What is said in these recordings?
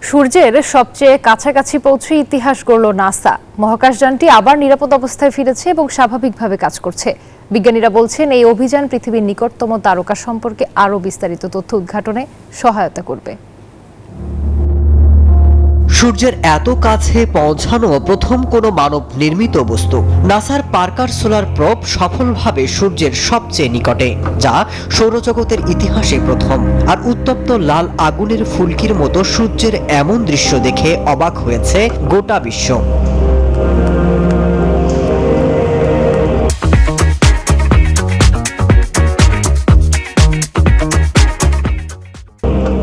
সূর্যের সবচেয়ে কাছাকাছি পৌঁছে ইতিহাস গড়ল নাসা। মহাকাশযানটি আবার নিরাপদ অবস্থায় ফিরেছে এবং স্বাভাবিকভাবে কাজ করছে। বিজ্ঞানীরা বলছেন এই অভিযান পৃথিবীর নিকটতম তারকা সম্পর্কে আরও বিস্তারিত তথ্য উদ্ঘাটনে সহায়তা করবে। সূর্যের এত কাছে পৌঁছানো প্রথম কোনো মানব নির্মিত বস্তু। নাসার পার্কার সোলার প্রোব সফলভাবে সূর্যের সবচেয়ে নিকটে, যা সৌরজগতের ইতিহাসে প্রথম। আর উত্তপ্ত লাল আগুনের ফুলকির মতো সূর্যের এমন দৃশ্য দেখে অবাক হয়েছে গোটা বিশ্ব।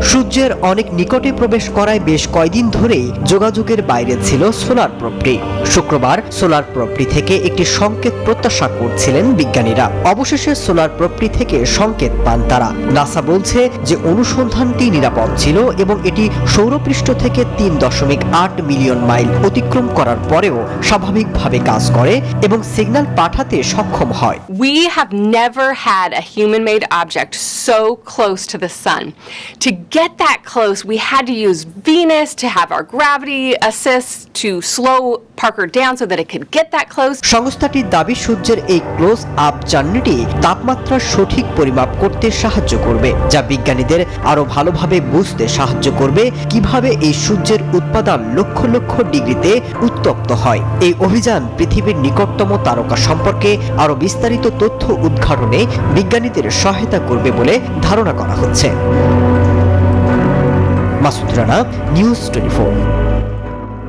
সূর্যের অনেক নিকটে প্রবেশ করায় বেশ কয়েকদিন ধরেই যোগাযোগের বাইরে ছিল সোলার প্রোবটি। শুক্রবার সোলার প্রোবটি থেকে একটি সংকেত প্রত্যাশা করছিলেন বিজ্ঞানীরা। অবশেষে সোলার প্রোবটি থেকে সংকেত পান তারা। নাসা বলছে যে অনুসন্ধানটি নিরাপদ ছিল এবং এটি সৌরপৃষ্ঠ থেকে 3.8 মিলিয়ন মাইল অতিক্রম করার পরেও স্বাভাবিকভাবে কাজ করে এবং সিগন্যাল পাঠাতে সক্ষম হয়। We have never had a human-made object so close to the sun. To get that close, we had to use Venus to have our gravity assist to slow Parker down so that it could get that close. সংস্থাটির দাবি সূর্যের এই close up জার্নিটি তাপমাত্রা সঠিক পরিমাপ করতে সাহায্য করবে, যা বিজ্ঞানীদের আরো ভালোভাবে বুঝতে সাহায্য করবে কিভাবে এই সূর্যের উৎপাদন লক্ষ লক্ষ ডিগ্রিতে উত্তপ্ত হয়। এই অভিযান পৃথিবীর নিকটতম তারকা সম্পর্কে আরো বিস্তারিত তথ্য উদ্ঘাটনে বিজ্ঞানীদের সহায়তা করবে বলে ধারণা করা হচ্ছে। মাসুদ রানা, নিউজ 24।